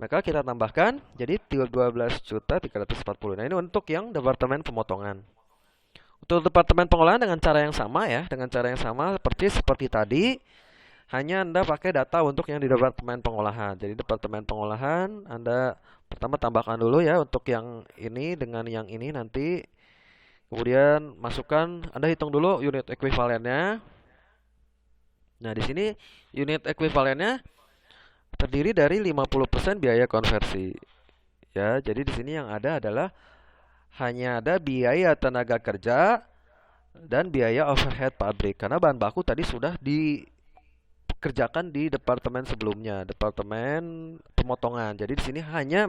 S1: Maka kita tambahkan jadi 12.340. Nah, ini untuk yang departemen pemotongan. Untuk departemen pengolahan dengan cara yang sama ya, dengan cara yang sama seperti tadi, hanya Anda pakai data untuk yang di departemen pengolahan. Jadi departemen pengolahan Anda pertama tambahkan dulu ya untuk yang ini dengan yang ini nanti. Kemudian masukkan, Anda hitung dulu unit ekuivalennya. Nah, di sini unit ekuivalennya terdiri dari 50% biaya konversi. Ya, jadi di sini yang ada adalah hanya ada biaya tenaga kerja dan biaya overhead pabrik, karena bahan baku tadi sudah dikerjakan di departemen sebelumnya, departemen pemotongan. Jadi di sini hanya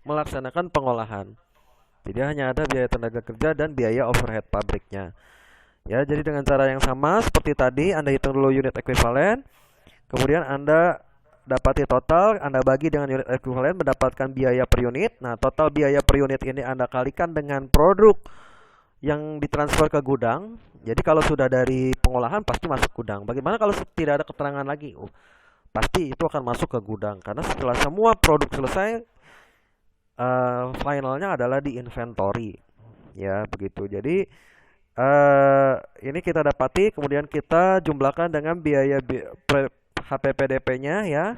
S1: melaksanakan pengolahan. Jadi hanya ada biaya tenaga kerja dan biaya overhead pabriknya. Ya, jadi dengan cara yang sama seperti tadi, Anda hitung dulu unit ekuivalen, kemudian Anda dapati total, Anda bagi dengan unit ekuivalen mendapatkan biaya per unit. Nah, total biaya per unit ini Anda kalikan dengan produk yang ditransfer ke gudang. Jadi kalau sudah dari pengolahan pasti masuk gudang. Bagaimana kalau tidak ada keterangan lagi? Pasti itu akan masuk ke gudang, karena setelah semua produk selesai, finalnya adalah di inventory. Ya, begitu. Jadi ini kita dapati, kemudian kita jumlahkan dengan biaya HPPDP-nya ya.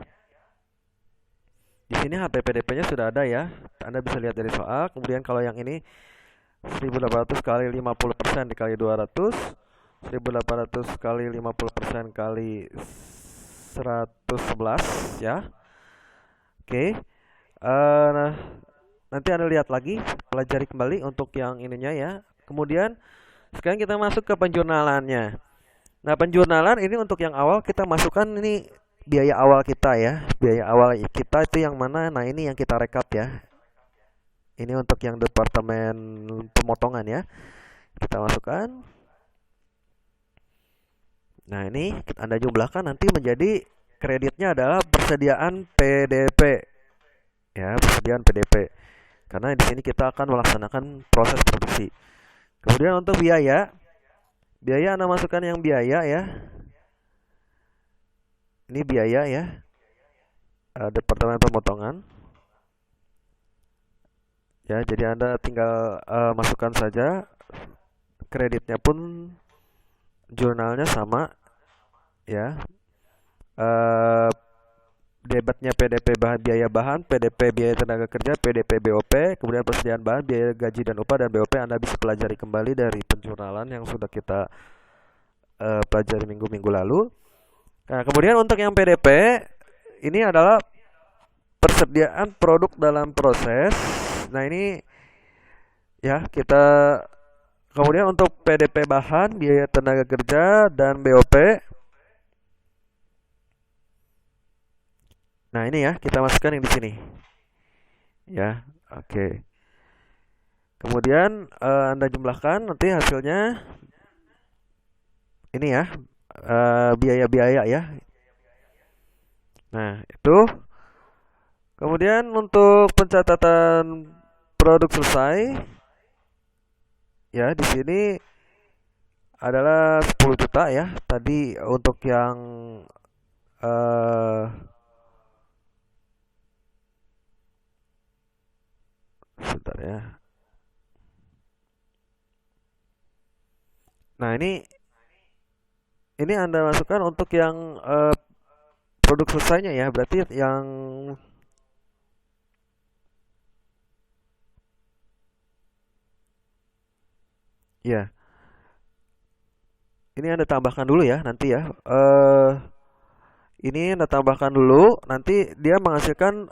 S1: Di sini HPPDP-nya sudah ada ya. Anda bisa lihat dari soal. Kemudian kalau yang ini 1.800 kali 50% dikali 200, 1.800 kali 50% kali 111 ya. Oke. Nah, nanti Anda lihat lagi, pelajari kembali untuk yang ininya ya. Kemudian sekarang kita masuk ke penjurnalannya. Nah, penjurnalan ini untuk yang awal kita masukkan ini biaya awal kita ya. Biaya awal kita itu yang mana? Nah, ini yang kita rekap ya. Ini untuk yang departemen pemotongan ya. Kita masukkan. Nah, ini Anda jumlahkan nanti menjadi kreditnya adalah persediaan PDP. Ya, persediaan PDP. Karena di sini kita akan melaksanakan proses produksi. Kemudian untuk biaya Anda masukkan yang biaya ya. Ini biaya ya. Departemen pemotongan. Ya, jadi Anda tinggal masukkan saja. Kreditnya pun jurnalnya sama ya. Debitnya PDP biaya bahan, PDP biaya tenaga kerja, PDP BOP, kemudian persediaan bahan, biaya gaji dan upah, dan BOP Anda bisa pelajari kembali dari penjurnalan yang sudah kita pelajari minggu-minggu lalu. Nah, kemudian untuk yang PDP ini adalah persediaan produk dalam proses. Nah, ini ya kita kemudian untuk PDP bahan, biaya tenaga kerja dan BOP. Nah, ini ya, kita masukkan yang di sini. Ya, oke. Kemudian Anda jumlahkan nanti hasilnya ini ya, biaya-biaya ya. Nah, itu. Kemudian untuk pencatatan produk selesai ya, di sini adalah 10 juta ya. Tadi untuk yang sebentar ya. Nah, ini Anda masukkan untuk yang produk selesainya ya. Berarti yang ya. Ini Anda tambahkan dulu ya nanti ya. Ini Anda tambahkan dulu, nanti dia menghasilkan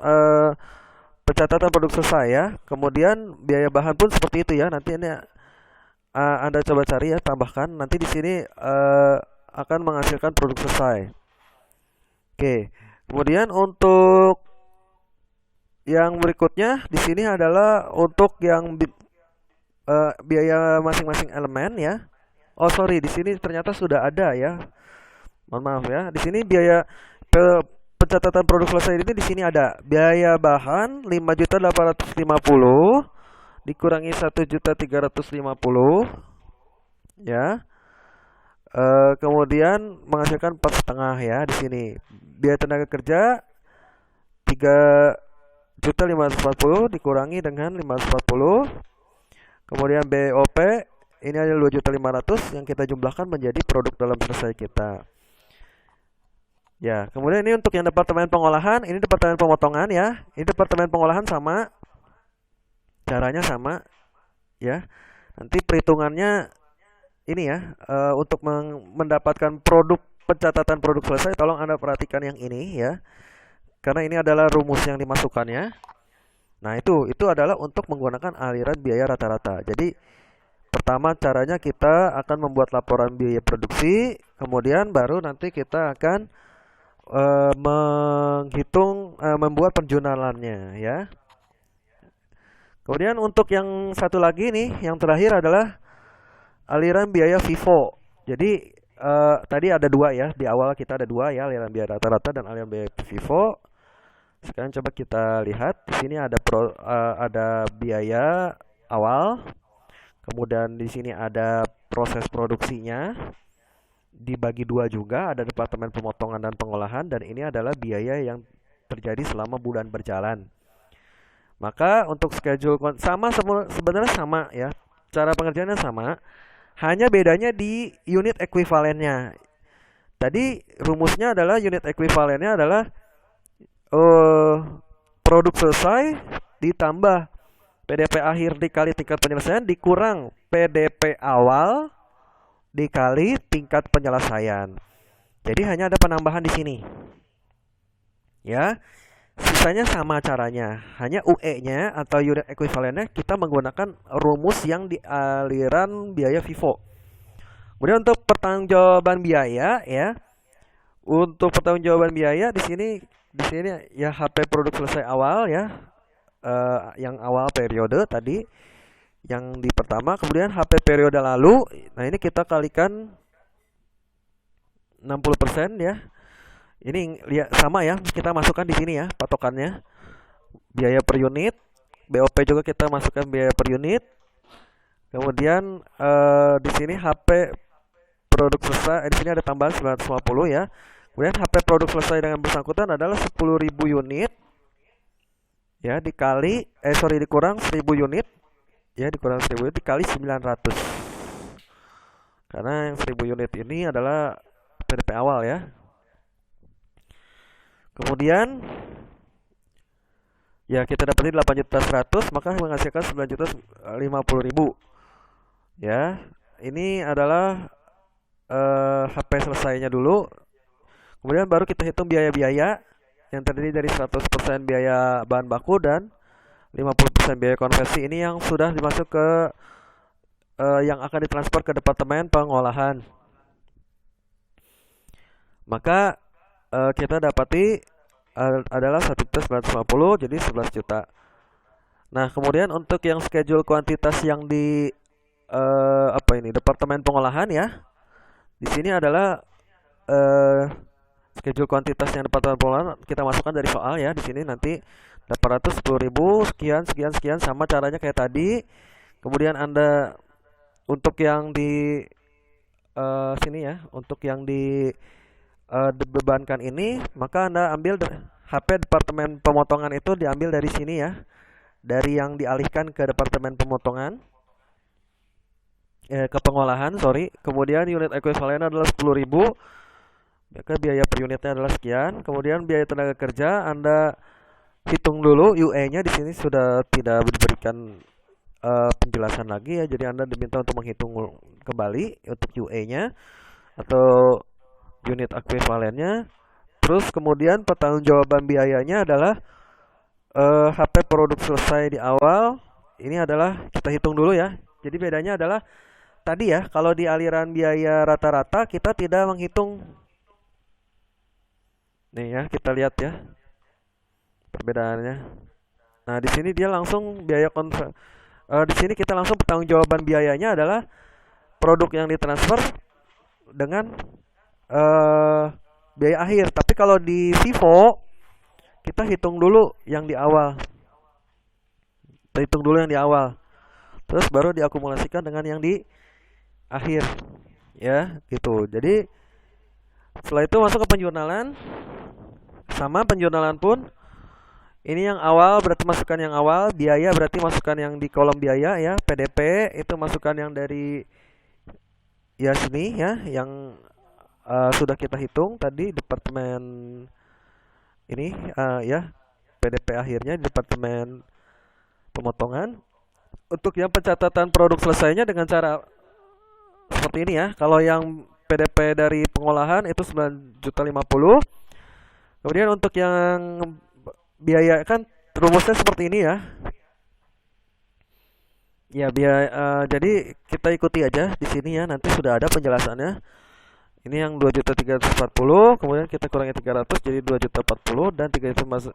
S1: pencatatan produk selesai ya. Kemudian biaya bahan pun seperti itu ya. Nanti ini Anda coba cari ya, tambahkan. Nanti di sini akan menghasilkan produk selesai. Oke. Kemudian untuk yang berikutnya di sini adalah untuk yang biaya masing-masing elemen ya. Oh sorry, di sini ternyata sudah ada ya. Mohon maaf ya. Di sini biaya pencatatan produk selesai ini di sini ada biaya bahan 5.850 dikurangi 1.350 ya. Kemudian menghasilkan 4,5 ya di sini. Biaya tenaga kerja 3.540 dikurangi dengan 540. Kemudian BOP ini adalah 2.500 yang kita jumlahkan menjadi produk dalam selesai kita. Ya, kemudian ini untuk yang departemen pengolahan, ini departemen pemotongan ya. Ini departemen pengolahan sama, caranya sama ya. Nanti perhitungannya ini ya, untuk mendapatkan produk pencatatan produk selesai, tolong Anda perhatikan yang ini ya. Karena ini adalah rumus yang dimasukkannya. Nah, itu adalah untuk menggunakan aliran biaya rata-rata. Jadi, pertama caranya kita akan membuat laporan biaya produksi, kemudian baru nanti kita akan membuat penjurnalannya ya. Kemudian untuk yang satu lagi nih, yang terakhir adalah aliran biaya FIFO. Jadi tadi ada dua ya, di awal kita ada dua ya, aliran biaya rata-rata dan aliran biaya FIFO. Sekarang coba kita lihat di sini ada biaya awal, kemudian di sini ada proses produksinya, dibagi dua juga, ada departemen pemotongan dan pengolahan, dan ini adalah biaya yang terjadi selama bulan berjalan. Maka untuk schedule sebenarnya sama ya, cara pengerjaannya sama, hanya bedanya di unit ekuivalennya. Tadi rumusnya adalah unit ekuivalennya adalah produk selesai ditambah PDP akhir dikali tingkat penyelesaian dikurang PDP awal dikali tingkat penyelesaian. Jadi hanya ada penambahan di sini. Ya. Sisanya sama caranya. Hanya UE-nya atau unit ekuivalennya kita menggunakan rumus yang di aliran biaya FIFO. Kemudian untuk pertanggungjawaban biaya ya. Untuk pertanggungjawaban biaya di sini ya HP produk selesai awal ya. Yang awal periode tadi yang di pertama, kemudian HP periode lalu. Nah, ini kita kalikan 60% ya. Ini sama ya, kita masukkan di sini ya patokannya. Biaya per unit, BOP juga kita masukkan biaya per unit. Kemudian di sini HP produk selesai, di sini ada tambahan 950 ya. Kemudian HP produk selesai dengan bersangkutan adalah 10.000 unit. Ya, dikurang 1.000 unit. Ya, dikurang 1.000 unit dikali 900. Karena yang 1.000 unit ini adalah PDP awal ya. Kemudian ya kita dapetin 8.100.000, maka menghasilkan 9.050.000. Ya, ini adalah HP selesainya dulu. Kemudian baru kita hitung biaya-biaya yang terdiri dari 100% biaya bahan baku dan 50% biaya konversi. Ini yang sudah dimasuk ke yang akan ditransfer ke departemen pengolahan. Maka kita dapati adalah 1.950, jadi 11 juta. Nah, kemudian untuk yang schedule kuantitas yang di departemen pengolahan ya. Di sini adalah schedule kuantitas yang departemen pengolahan kita masukkan dari soal ya. Di sini nanti 810.000 sekian sama caranya kayak tadi. Kemudian Anda untuk yang di sini ya, untuk yang dibebankan ini, maka Anda ambil HP departemen pemotongan itu diambil dari sini ya. Dari yang dialihkan ke departemen pemotongan ke pengolahan, sorry. Kemudian unit ekuivalen adalah 10.000. Maka biaya per unitnya adalah sekian. Kemudian biaya tenaga kerja Anda hitung dulu, UE-nya di sini sudah tidak diberikan penjelasan lagi ya. Jadi Anda diminta untuk menghitung kembali untuk UE-nya atau unit ekuivalennya. Terus kemudian pertanggungjawaban biayanya adalah HP produk selesai di awal. Ini adalah kita hitung dulu ya. Jadi bedanya adalah tadi ya, kalau di aliran biaya rata-rata kita tidak menghitung. Nih ya, kita lihat ya perbedaannya. Nah, di sini dia langsung di sini kita langsung pertanggungjawaban biayanya adalah produk yang ditransfer dengan biaya akhir. Tapi kalau di FIFO kita hitung dulu yang di awal. Kita hitung dulu yang di awal. Terus baru diakumulasikan dengan yang di akhir ya gitu. Jadi setelah itu masuk ke penjurnalan, sama penjurnalan pun ini yang awal berarti masukkan yang awal, biaya berarti masukkan yang di kolom biaya ya, PDP itu masukkan yang dari ya sini ya, yang sudah kita hitung tadi departemen ini ya, PDP akhirnya di departemen pemotongan. Untuk yang pencatatan produk selesainya dengan cara seperti ini ya. Kalau yang PDP dari pengolahan itu 9.050. Kemudian untuk yang biaya kan rumusnya seperti ini ya. Ya biaya jadi kita ikuti aja di sini ya. Nanti sudah ada penjelasannya. Ini yang 2.340, kemudian kita kurangi 300 jadi 2.040 dan 3.180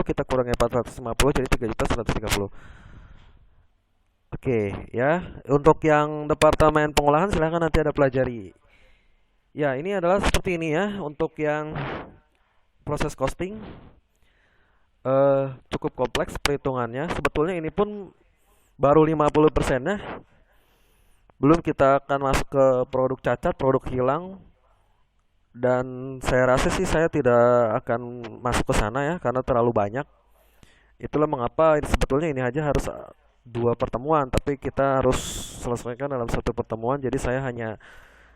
S1: kita kurangi 450 jadi 3.130. Oke, ya. Untuk yang departemen pengolahan silahkan nanti ada pelajari. Ya, ini adalah seperti ini ya untuk yang proses costing. Cukup kompleks perhitungannya. Sebetulnya ini pun baru 50% ya. Belum kita akan masuk ke produk cacat, produk hilang, dan saya rasa sih saya tidak akan masuk ke sana ya karena terlalu banyak. Itulah mengapa sebetulnya ini aja harus dua pertemuan, tapi kita harus selesaikan dalam satu pertemuan. Jadi saya hanya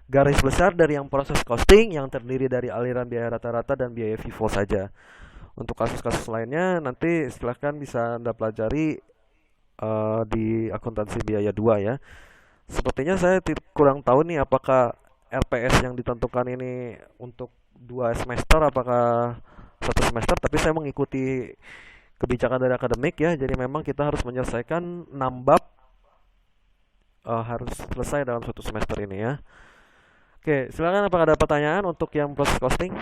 S1: garis besar dari yang proses costing yang terdiri dari aliran biaya rata-rata dan biaya FIFO saja. Untuk kasus-kasus lainnya nanti silahkan bisa Anda pelajari di akuntansi biaya 2 ya. Sepertinya saya kurang tahu nih apakah RPS yang ditentukan ini untuk 2 semester apakah 1 semester, tapi saya mengikuti kebijakan dari akademik ya. Jadi memang kita harus menyelesaikan 6 bab, harus selesai dalam 1 semester ini ya. Oke, silakan apakah ada pertanyaan untuk yang proses costing?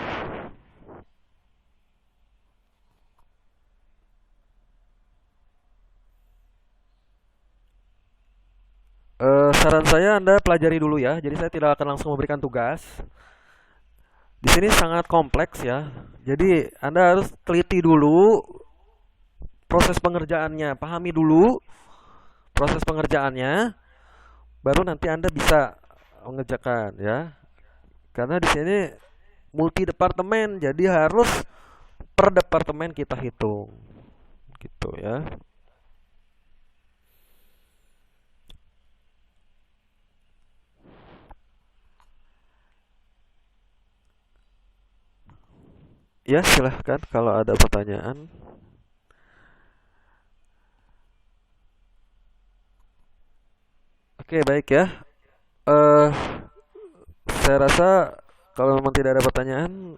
S1: Saran saya Anda pelajari dulu ya. Jadi saya tidak akan langsung memberikan tugas. Di sini sangat kompleks ya. Jadi Anda harus teliti dulu proses pengerjaannya, pahami dulu proses pengerjaannya, baru nanti Anda bisa mengerjakan ya. Karena di sini multi departemen, jadi harus per departemen kita hitung. Gitu ya. Ya, silahkan kalau ada pertanyaan. Oke, baik ya. Eh, saya rasa kalau memang tidak ada pertanyaan,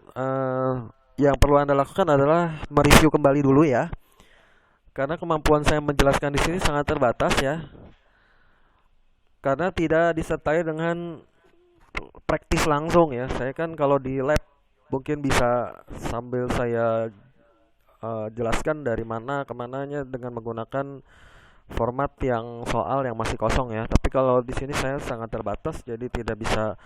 S1: yang perlu Anda lakukan adalah mereview kembali dulu ya. Karena kemampuan saya menjelaskan di sini sangat terbatas ya. Karena tidak disertai dengan praktis langsung ya. Saya kan kalau di lab mungkin bisa sambil saya jelaskan dari mana ke mananya dengan menggunakan format yang soal yang masih kosong ya. Tapi kalau di sini saya sangat terbatas jadi tidak bisa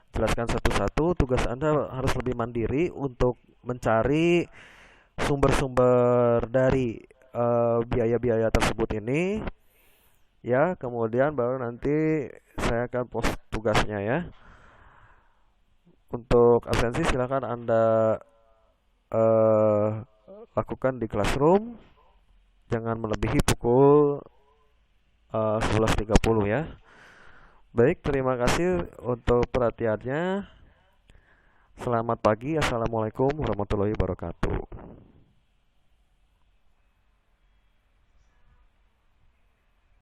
S1: jelaskan satu-satu. Tugas Anda harus lebih mandiri untuk mencari sumber-sumber dari biaya-biaya tersebut ini ya. Kemudian baru nanti saya akan post tugasnya ya. Untuk absensi silakan Anda eh, lakukan di classroom, jangan melebihi pukul 11.30 ya. Baik, terima kasih untuk perhatiannya. Selamat pagi, assalamualaikum warahmatullahi wabarakatuh.